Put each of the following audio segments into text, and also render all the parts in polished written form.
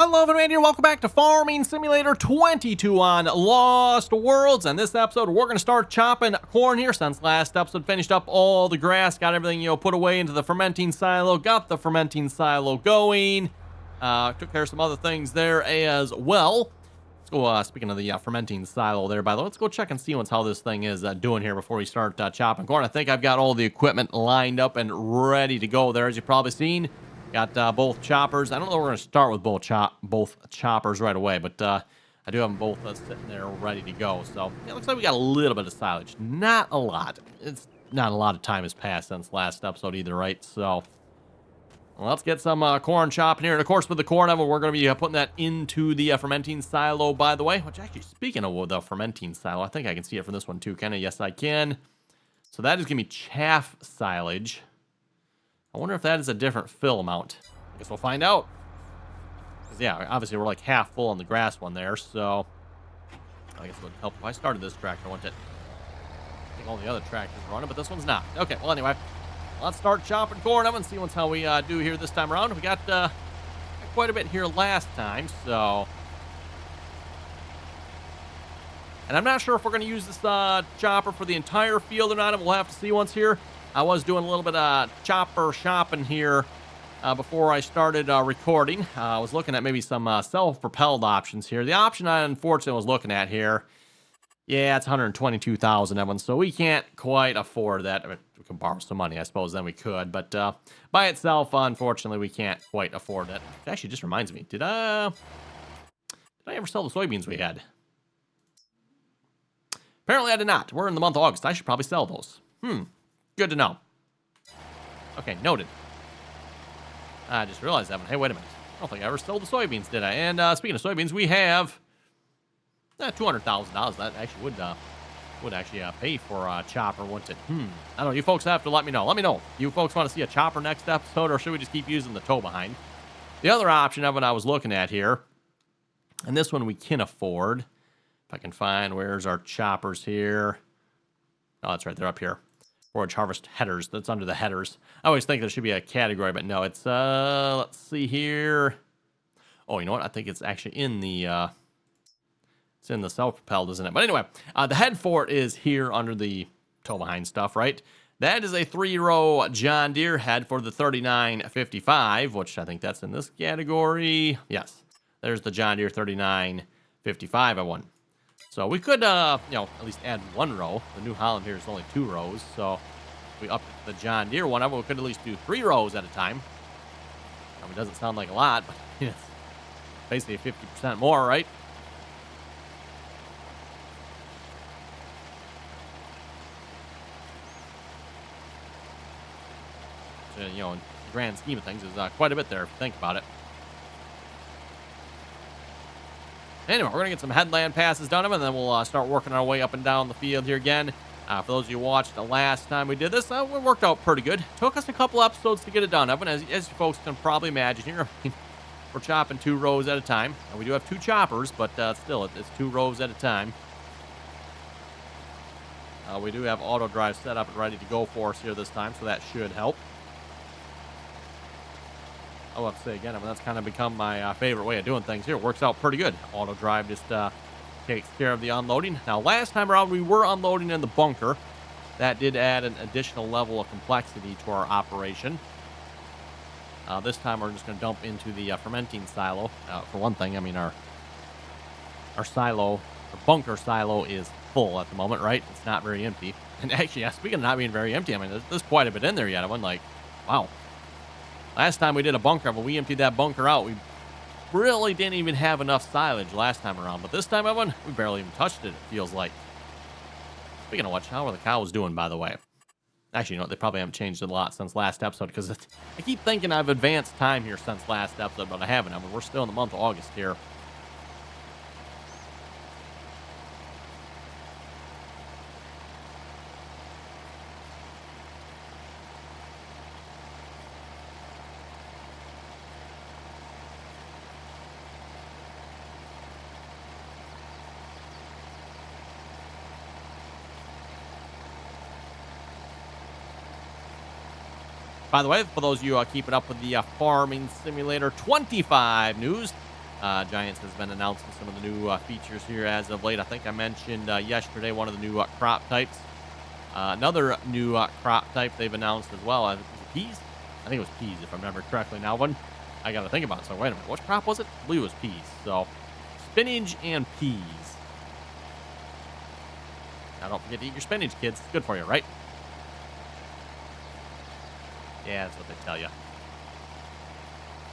Hello, everyone here. Welcome back to Farming Simulator 22 on Lost Worlds. And this episode, we're going to start chopping corn here. Since last episode, finished up all the grass, got everything, put away into the fermenting silo, got the fermenting silo going. Took care of some other things there as well. Let's go, speaking of the fermenting silo there, by the way, let's go check and see how this thing is doing here before we start chopping corn. I think I've got all the equipment lined up and ready to go there, as you've probably seen. Got both choppers. I don't know if we're going to start with both choppers right away, but I do have them both sitting there ready to go. So it looks like we got a little bit of silage. Not a lot. It's not a lot of time has passed since last episode either, right? So let's get some corn chopping here. And of course, with the corn oven, we're going to be putting that into the fermenting silo, by the way. Which actually, speaking of the fermenting silo, I think I can see it from this one too, can I? Yes, I can. So that is going to be chaff silage. I wonder if that is a different fill amount. I guess we'll find out. Because, yeah, obviously we're like half full on the grass one there, so I guess it would help if I started this tractor, wouldn't it? I think all the other tractors are running, but this one's not. Okay, well, anyway, let's start chopping corn up and see how we do here this time around. We got quite a bit here last time, so... And I'm not sure if we're going to use this chopper for the entire field or not, and we'll have to see once here. I was doing a little bit of chopper shopping here before I started recording. I was looking at maybe some self-propelled options here. The option I unfortunately was looking at here, yeah, it's $122,000, Evan, so we can't quite afford that. I mean, we can borrow some money, I suppose, then we could, but by itself, unfortunately, we can't quite afford it. It actually just reminds me, did I ever sell the soybeans we had? Apparently I did not. We're in the month of August. I should probably sell those. Good to know. Okay, noted. I just realized that one. Hey, wait a minute. I don't think I ever sold the soybeans, did I? And speaking of soybeans, we have $200,000. That actually would actually pay for a chopper, wouldn't it? I don't know. You folks have to let me know. Let me know. You folks want to see a chopper next episode, or should we just keep using the tow behind? The other option of what I was looking at here, and this one we can afford. If I can find, where's our choppers here? Oh, that's right. They're up here. Forage harvest headers. That's under the headers. I always think there should be a category, but no, it's, let's see here. Oh, you know what? I think it's actually in the, it's in the self-propelled, isn't it? But anyway, the head for it is here under the tow behind stuff, right? That is a 3-row John Deere head for the 3955, which I think that's in this category. Yes. There's the John Deere 3955 I won. So we could, at least add 1 row. The New Holland here is only 2 rows, so if we up the John Deere one, we could at least do 3 rows at a time. I mean, it doesn't sound like a lot, but it's basically 50% more, right? So, in the grand scheme of things, is quite a bit there if you think about it. Anyway, we're going to get some headland passes done, and then we'll start working our way up and down the field here again. For those of you who watched the last time we did this, it worked out pretty good. Took us a couple episodes to get it done, Evan, as you folks can probably imagine here. We're chopping 2 rows at a time. And we do have 2 choppers, but still, it's 2 rows at a time. We do have auto drive set up and ready to go for us here this time, so that should help. I'll have to say again, I mean, that's kind of become my favorite way of doing things here. It works out pretty good. Auto drive just takes care of the unloading. Now, last time around, we were unloading in the bunker. That did add an additional level of complexity to our operation. This time, we're just going to dump into the fermenting silo. For one thing, I mean, our silo, our bunker silo is full at the moment, right? It's not very empty. And actually, speaking of not being very empty, I mean, there's quite a bit in there yet. I went like, wow. Last time we did a bunker, when we emptied that bunker out, we really didn't even have enough silage last time around. But this time, Evan, we barely even touched it, it feels like. Speaking of which, how are the cows doing, by the way? Actually, they probably haven't changed a lot since last episode, because I keep thinking I've advanced time here since last episode, but I haven't. I mean, we're still in the month of August here. By the way, for those of you keeping up with the Farming Simulator 25 news, Giants has been announcing some of the new features here as of late. I think I mentioned yesterday one of the new crop types. Another new crop type they've announced as well. Was it peas? I think it was peas, if I remember correctly. Now, I got to think about it. So, wait a minute. What crop was it? I believe it was peas. So, spinach and peas. Now, don't forget to eat your spinach, kids. It's good for you, right? Yeah, that's what they tell you.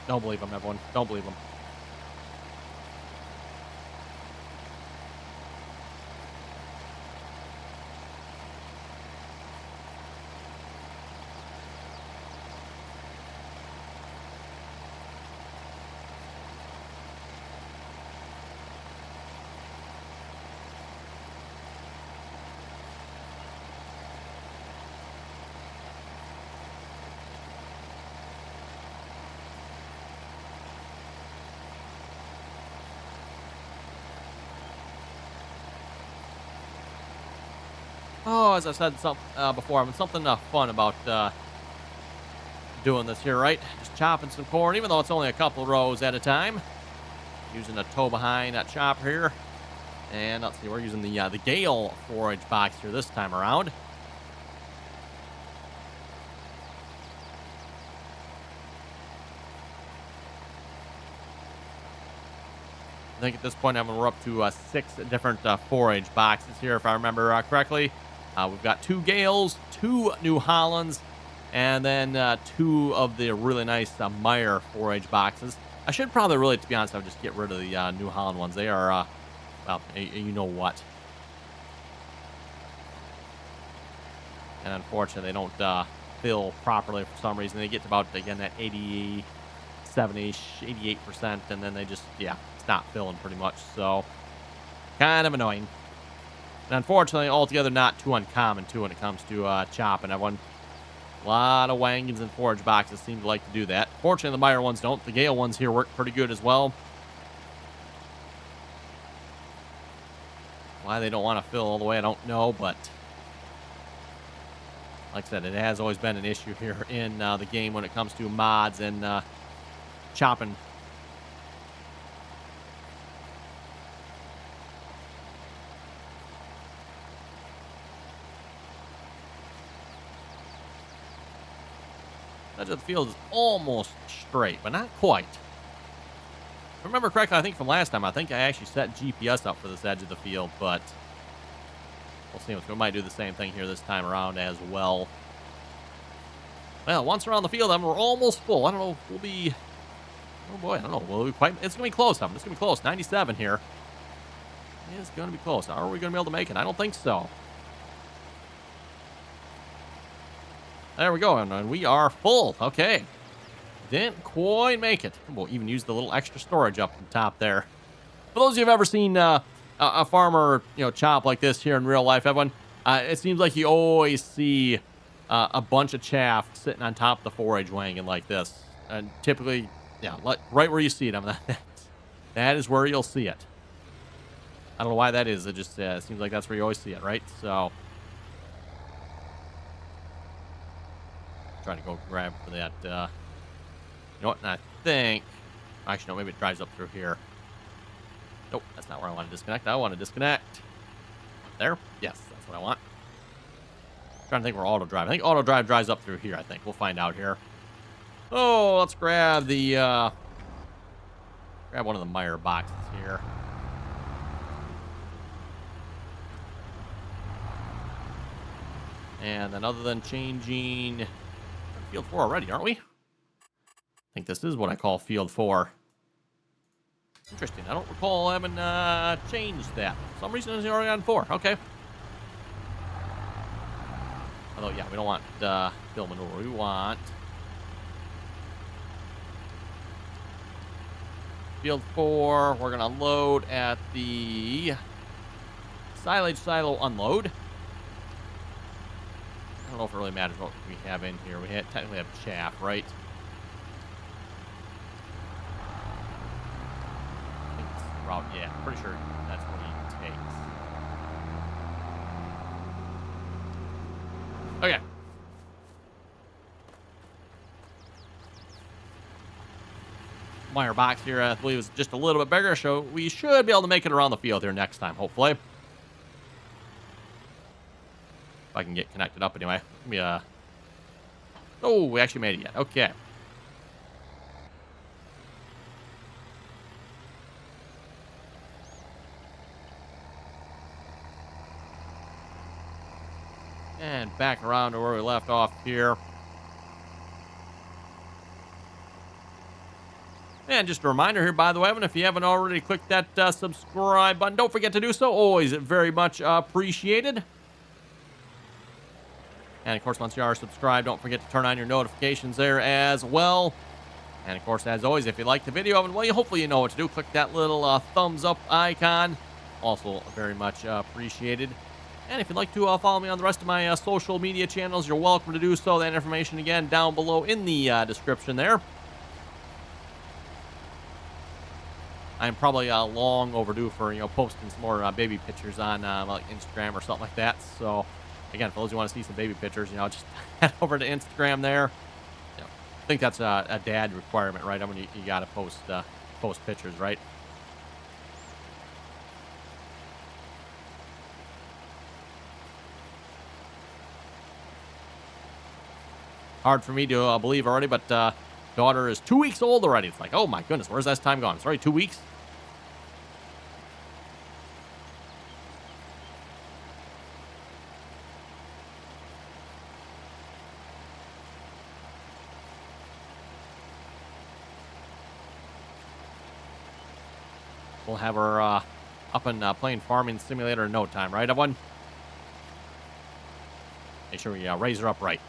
Don't believe them, everyone. Don't believe them. Oh, as I said before, I mean, something fun about doing this here, right? Just chopping some corn, even though it's only a couple rows at a time. Using a tow behind that chopper here. And let's see, we're using the Gale forage box here this time around. I think at this point, we're up to 6 different forage boxes here, if I remember correctly. We've got 2 Gales, 2 New Hollands, and then 2 of the really nice Meyer forage boxes. I should probably really, to be honest, I would just get rid of the New Holland ones. They are, well, you know what. And unfortunately, they don't fill properly for some reason. They get to about, again, that 87-ish, 88%, and then they just, yeah, it's not filling pretty much. So, kind of annoying. And unfortunately, altogether not too uncommon, too, when it comes to chopping. Everyone, a lot of wagons and forage boxes seem to like to do that. Fortunately, the Meyer ones don't. The Gale ones here work pretty good as well. Why they don't want to fill all the way, I don't know, but like I said, it has always been an issue here in the game when it comes to mods and chopping. Edge of the field is almost straight, but not quite. If I remember correctly, I think from last time, I think I actually set GPS up for this edge of the field, but we'll see. We might do the same thing here this time around as well. Well, once around the field, we're almost full. I don't know if we'll be... Oh, boy, I don't know. Will we quite... It's going to be close, It's going to be close. 97 here. It's going to be close. Are we going to be able to make it? I don't think so. There we go, and we are full. Okay. Didn't quite make it. We'll even use the little extra storage up on top there. For those of you who've ever seen a farmer, chop like this here in real life, everyone, it seems like you always see a bunch of chaff sitting on top of the forage wagon like this. And typically, yeah, right where you see it. That is where you'll see it. I don't know why that is. It just seems like that's where you always see it, right? So... trying to go grab for that. You know what? And I think... Actually, no, maybe it drives up through here. Nope, that's not where I want to disconnect. I want to disconnect. There? Yes, that's what I want. Trying to think where auto drive. I think auto drive drives up through here, I think. We'll find out here. Oh, let's grab the... grab one of the Meyer boxes here. And then other than changing... Field 4 already, aren't we? I think this is what I call Field 4. Interesting. I don't recall having changed that. For some reason it's already on 4. Okay. Although, yeah, we don't want field manure. We want Field 4. We're going to load at the silage silo unload. I don't know if it really matters what we have in here. We technically have chaff, right? I think it's the route. Yeah, I'm pretty sure that's what he takes. Okay. wire box here, I believe, is just a little bit bigger, so we should be able to make it around the field here next time, hopefully. If I can get connected up anyway. Let me, oh, we actually made it yet. Okay. And back around to where we left off here. And just a reminder here, by the way, Evan, if you haven't already clicked that subscribe button, don't forget to do so. Always very much appreciated. And, of course, once you are subscribed, don't forget to turn on your notifications there as well. And, of course, as always, if you like the video, Evan, well, hopefully you know what to do. Click that little thumbs up icon. Also very much appreciated. And if you'd like to follow me on the rest of my social media channels, you're welcome to do so. That information, again, down below in the description there. I'm probably long overdue for, posting some more baby pictures on like Instagram or something like that. So, again, for those who want to see some baby pictures, just head over to Instagram there. I think that's a dad requirement, right? I mean, you got to post pictures, right? Hard for me to believe already, but daughter is 2 weeks old already. It's like, oh my goodness, where's that time gone? It's already 2 weeks. We'll have her up and playing Farming Simulator in no time, right, everyone? Make sure we raise her up right.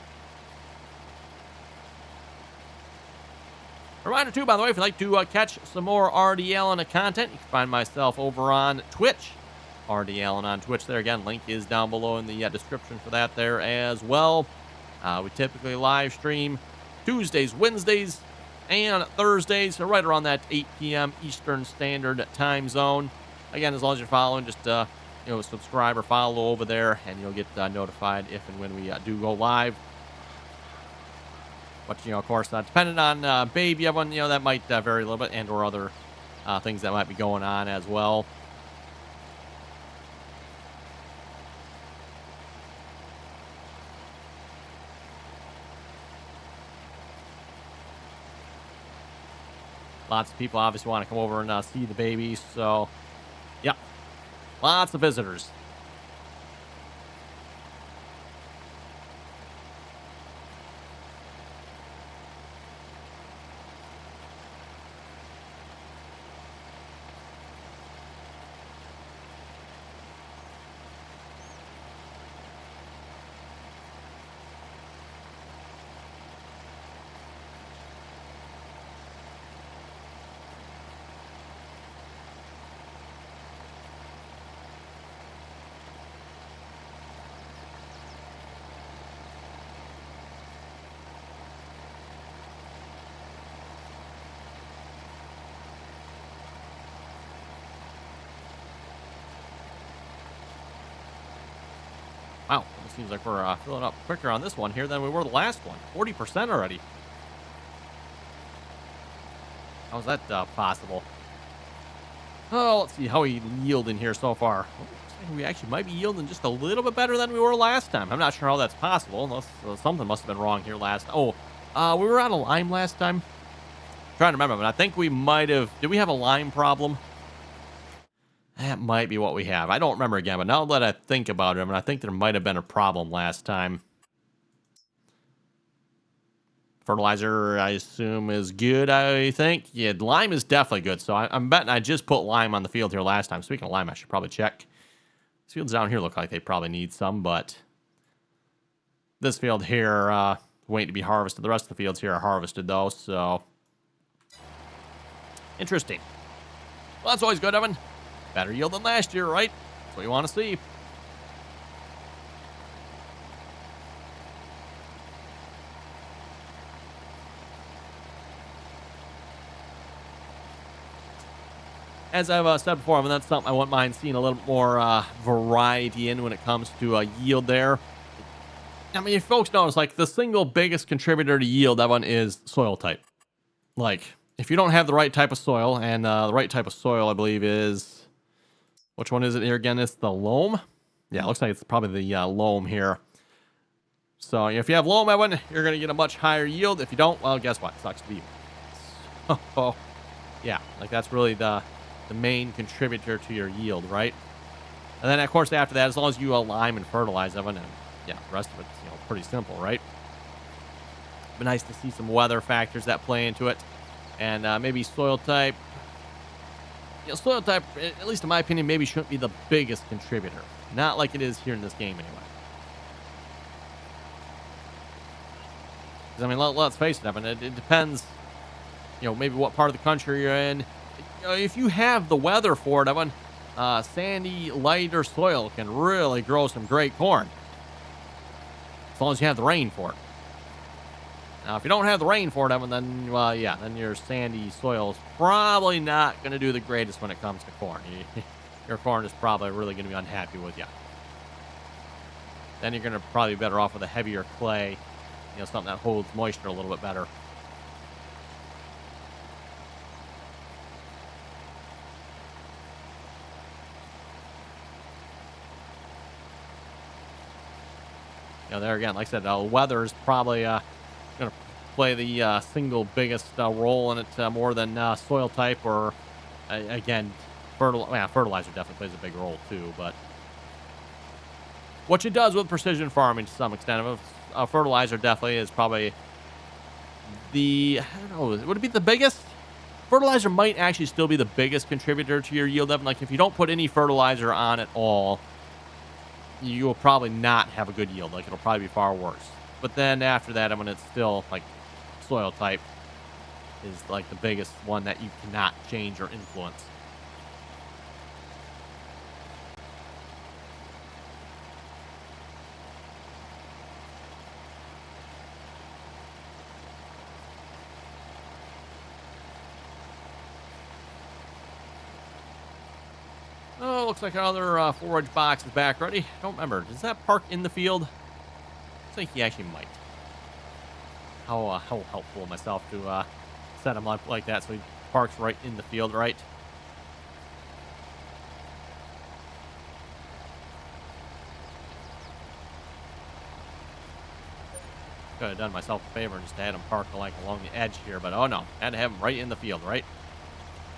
Reminder, too, by the way, if you'd like to catch some more RDAllen content, you can find myself over on Twitch. RDAllen on Twitch there. Again, link is down below in the description for that there as well. We typically live stream Tuesdays, Wednesdays, and Thursdays, so right around that 8 p.m. Eastern Standard Time Zone. Again, as long as you're following, just subscribe or follow over there, and you'll get notified if and when we do go live. But, of course, depending on baby, everyone, that might vary a little bit, and or other things that might be going on as well. Lots of people obviously want to come over and see the baby, so, yeah, lots of visitors. Wow, it seems like we're filling up quicker on this one here than we were the last one. 40% already. How is that possible? Oh, let's see how we yield in here so far. We actually might be yielding just a little bit better than we were last time. I'm not sure how that's possible, unless something must have been wrong here last. Oh, we were out of lime last time. I'm trying to remember, but I think we might have. Did we have a lime problem? That might be what we have. I don't remember again, but now that I think about it, I think there might have been a problem last time. Fertilizer, I assume, is good, I think. Yeah, lime is definitely good, so I'm betting I just put lime on the field here last time. Speaking of lime, I should probably check. These fields down here look like they probably need some, but this field here, waiting to be harvested. The rest of the fields here are harvested, though, so interesting. Well, that's always good, Evan. Better yield than last year, right? That's what you want to see. As I've said before, I mean, that's something I wouldn't mind seeing a little more variety in when it comes to yield there. I mean, if folks notice, like, the single biggest contributor to yield, that one is soil type. Like, if you don't have the right type of soil, and the right type of soil, I believe, is... Which one is it here again? It's the loam? Yeah, it looks like it's probably the loam here. So if you have loam, Evan, you're going to get a much higher yield. If you don't, well, guess what? It sucks to be you. So, yeah, like that's really the main contributor to your yield, right? And then, of course, after that, as long as you lime and fertilize, Evan, and yeah, the rest of it's, pretty simple, right? But nice to see some weather factors that play into it. And maybe soil type. Soil type, at least in my opinion, maybe shouldn't be the biggest contributor. Not like it is here in this game, anyway. Because, I mean, let's face it, Evan, it depends, maybe what part of the country you're in. If you have the weather for it, Evan, sandy, lighter soil can really grow some great corn. As long as you have the rain for it. Now, if you don't have the rain for it, Evan, then, well, yeah, then your sandy soil is probably not going to do the greatest when it comes to corn. Your corn is probably really going to be unhappy with you. Then you're going to probably be better off with a heavier clay, something that holds moisture a little bit better. There again, like I said, weather is probably going to play the single biggest role in it more than soil type or, again, fertilizer definitely plays a big role too. But what it does with precision farming to some extent, fertilizer definitely is probably I don't know, would it be the biggest? Fertilizer might actually still be the biggest contributor to your yield, Evan. Like if you don't put any fertilizer on at all, you will probably not have a good yield. Like it'll probably be far worse. But then after that, I mean, it's still like soil type is like the biggest one that you cannot change or influence. Oh, looks like another forage box is back ready. Don't remember. Does that park in the field? I think he actually might. How helpful of myself to set him up like that so he parks right in the field, right? Could have done myself a favor and just had him park like along the edge here, but oh no, had to have him right in the field, right?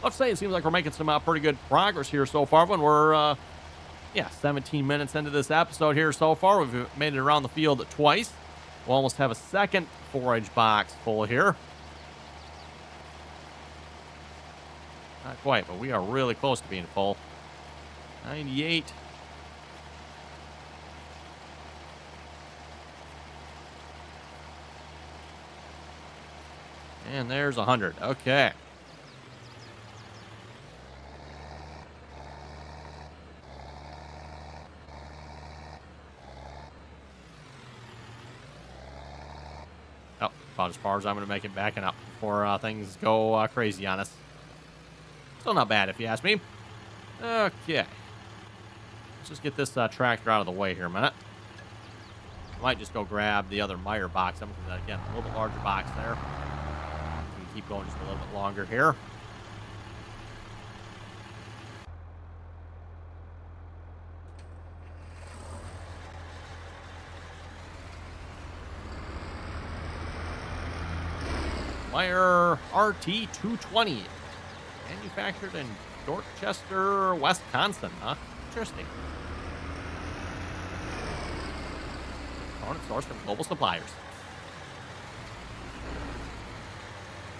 Let's say it seems like we're making some pretty good progress here so far. When we're 17 minutes into this episode here so far, we've made it around the field twice. We'll almost have a second forage box full here. Not quite, but we are really close to being full. 98. And there's 100. Okay. Oh, about as far as I'm going to make it backing up before things go crazy on us. Still not bad if you ask me. Okay. Let's just get this tractor out of the way here a minute. I might just go grab the other mire box. I'm going to, again, a little bit larger box there. We can keep going just a little bit longer here. Mire RT220. Manufactured in Dorchester, Wisconsin, huh? Interesting. Component sourced from global suppliers.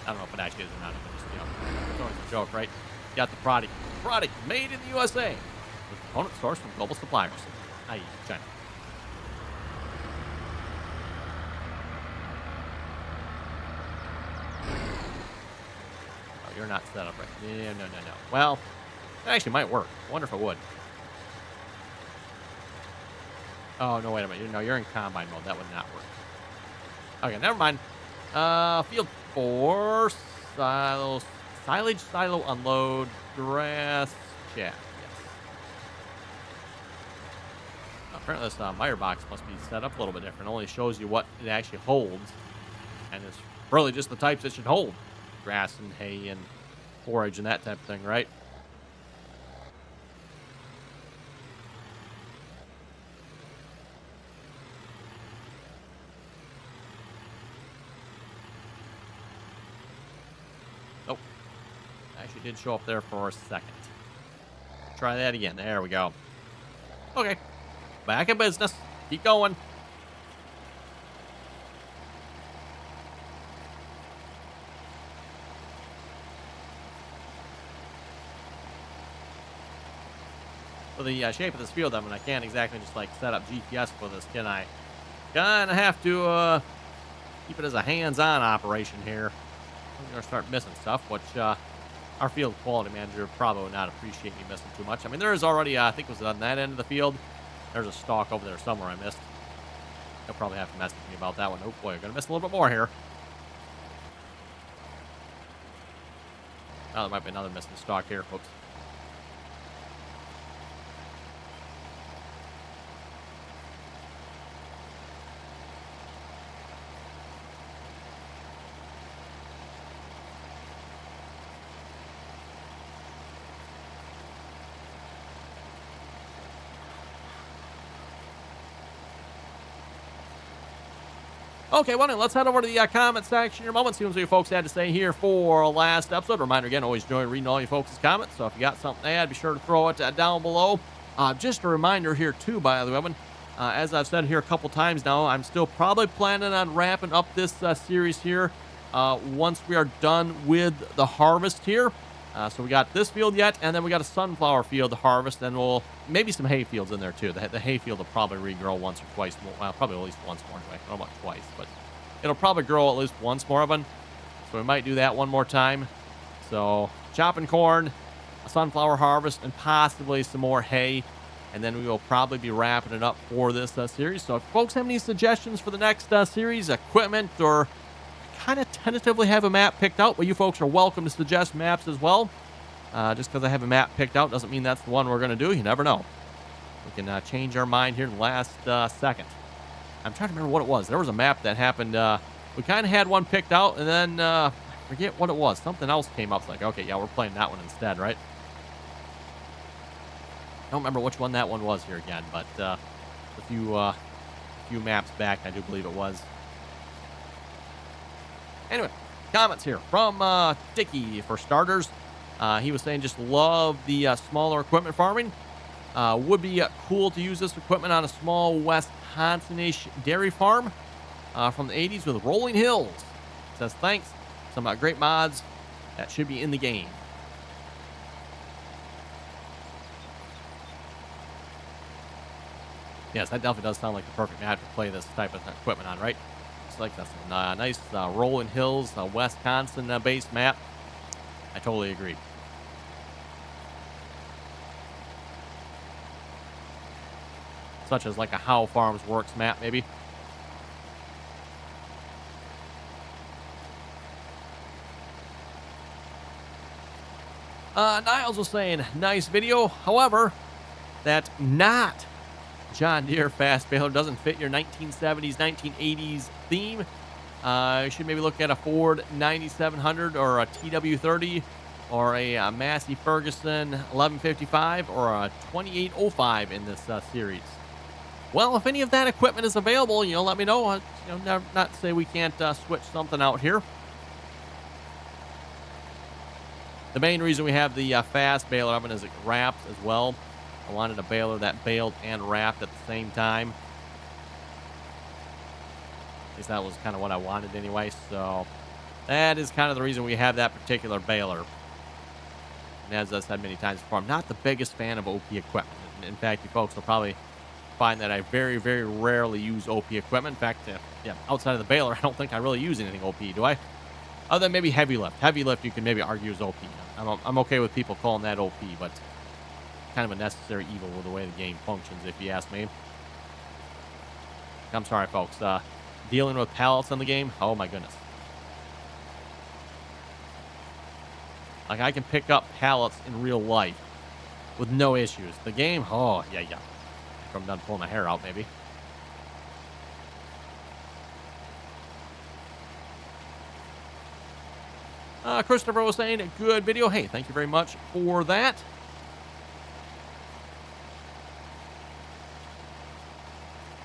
I don't know if it actually is or not. It's always a joke, right? You got the product. Product made in the USA. With component sourced from global suppliers. i.e. China. You're not set up right. Yeah, no. Well, it actually might work. I wonder if it would. Oh, no, wait a minute. You're in combine mode. That would not work. Okay, never mind. Field 4. Silage, silo, unload, grass, chaff. Yes. Apparently this mire box must be set up a little bit different. It only shows you what it actually holds. And it's really just the types it should hold. grass and hay and forage and that type of thing, right? Oh, actually did show up there for a second. Try that again. There we go. Okay, back in business. Keep going. For the shape of this field, I mean, I can't exactly just like set up GPS for this, can I? Gonna have to keep it as a hands-on operation here. I'm gonna start missing stuff, which our field quality manager probably would not appreciate me missing too much. I mean, there is already, I think it was on that end of the field. There's a stalk over there somewhere I missed. He'll probably have to message me about that one. Oh boy, I'm gonna miss a little bit more here. Oh, there might be another missing stalk here. Oops. Okay, well, then let's head over to the comment section in a moment. See what you folks had to say here for last episode. Reminder again, always enjoy reading all you folks' comments. So if you got something to add, be sure to throw it down below. Just a reminder here, too, by the way, as I've said here a couple times now, I'm still probably planning on wrapping up this series here once we are done with the harvest here. So we got this field yet, and then we got a sunflower field to harvest, and we'll maybe some hay fields in there too. The hay field will probably regrow once or twice more. Well, probably at least once more anyway. I don't know about twice, but it'll probably grow at least once more of them. So we might do that one more time. So chopping corn, a sunflower harvest, and possibly some more hay. And then we will probably be wrapping it up for this series. So if folks have any suggestions for the next series, equipment, or kind of tentatively have a map picked out, but you folks are welcome to suggest maps as well. Just because I have a map picked out doesn't mean that's the one we're going to do. You never know. We can change our mind here in the last second. I'm trying to remember what it was. There was a map that happened. We kind of had one picked out, and then I forget what it was. Something else came up. It's like, okay, yeah, we're playing that one instead, right? I don't remember which one that one was here again, but a few maps back, I do believe it was. Anyway, comments here from Dickie for starters. He was saying just love the smaller equipment farming. Would be cool to use this equipment on a small Wisconsin-ish dairy farm from the 80s with rolling hills. Says thanks. Some great mods that should be in the game. Yes, that definitely does sound like the perfect map to play this type of equipment on, right? Like that's a nice rolling hills, Wisconsin-based map. I totally agree. Such as like a How Farms Works map, maybe. Niles was saying, nice video. However, that not John Deere fast baler doesn't fit your 1970s, 1980s theme. You should maybe look at a Ford 9700 or a TW30 or a Massey Ferguson 1155 or a 2805 in this series. Well, if any of that equipment is available, let me know. Not to say we can't switch something out here. The main reason we have the fast baler oven is it wraps as well. I wanted a baler that baled and wrapped at the same time. At least that was kind of what I wanted anyway. So that is kind of the reason we have that particular baler. And as I said many times before, I'm not the biggest fan of OP equipment. In fact, you folks will probably find that I very, very rarely use OP equipment. In fact, outside of the baler, I don't think I really use anything OP, do I? Other than maybe heavy lift. Heavy lift you can maybe argue is OP. I'm okay with people calling that OP, but kind of a necessary evil with the way the game functions, if you ask me. I'm sorry, folks. Dealing with pallets in the game, oh my goodness. Like, I can pick up pallets in real life with no issues. The game, oh, yeah. After I'm done pulling my hair out, maybe. Christopher was saying, good video. Hey, thank you very much for that.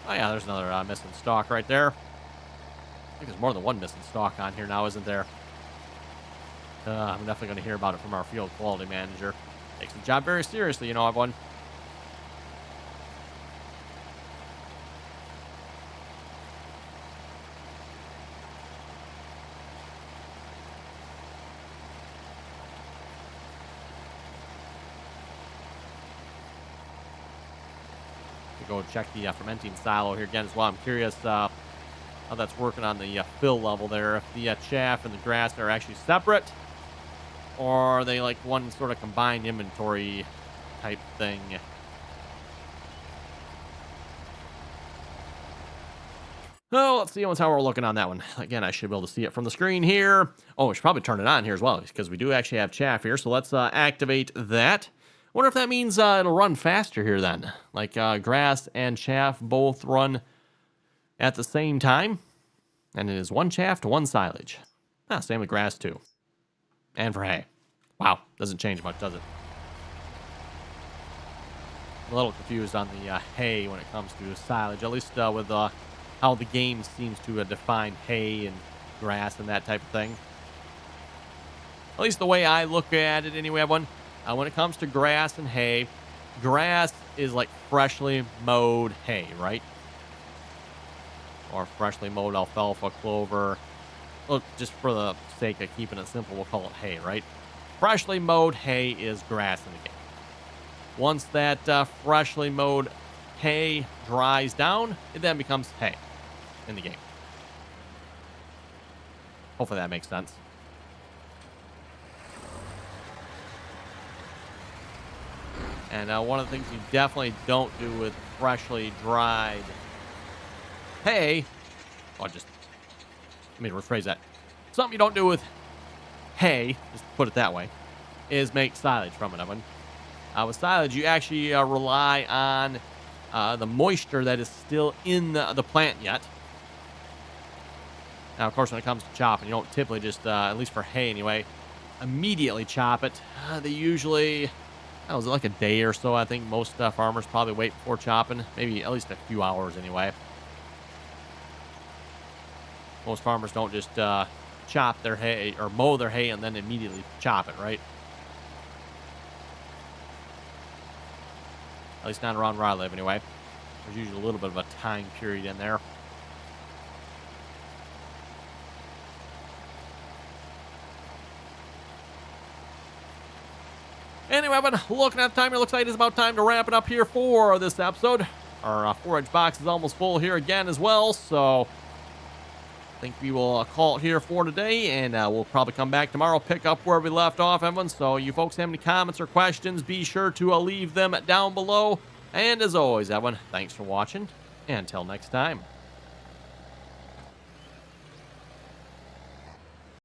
Oh, yeah, there's another missing stock right there. I think there's more than one missing stock on here now, isn't there? I'm definitely going to hear about it from our field quality manager. Takes the job very seriously, you know, everyone. Go check the fermenting silo here again as well. I'm curious how that's working on the fill level there. If the chaff and the grass are actually separate, or are they like one sort of combined inventory type thing? Oh, let's see how we're looking on that one. Again, I should be able to see it from the screen here. Oh, we should probably turn it on here as well, because we do actually have chaff here. So let's activate that. Wonder if that means it'll run faster here then. Like grass and chaff both run at the same time. And it is one chaff to one silage. Same with grass too. And for hay. Wow, doesn't change much, does it? I'm a little confused on the hay when it comes to silage. At least with how the game seems to define hay and grass and that type of thing. At least the way I look at it anyway, everyone. When it comes to grass and hay, grass is like freshly mowed hay, right? Or freshly mowed alfalfa, clover. Well, just for the sake of keeping it simple, we'll call it hay, right? Freshly mowed hay is grass in the game. Once that freshly mowed hay dries down, it then becomes hay in the game. Hopefully that makes sense. And one of the things you definitely don't do with freshly dried hay, let me rephrase that. Something you don't do with hay, just put it that way, is make silage from it, Evan. With silage, you actually rely on the moisture that is still in the plant yet. Now, of course, when it comes to chopping, you don't typically just, at least for hay anyway, immediately chop it. They usually... was it like a day or so? I think most farmers probably wait before chopping. Maybe at least a few hours anyway. Most farmers don't just chop their hay or mow their hay and then immediately chop it, right? At least not around where I live anyway. There's usually a little bit of a time period in there. Anyway, but looking at the time, it looks like it's about time to wrap it up here for this episode. Our forage box is almost full here again as well, so I think we will call it here for today, and we'll probably come back tomorrow, pick up where we left off, everyone. So you folks have any comments or questions, be sure to leave them down below. And as always, everyone, thanks for watching, and until next time.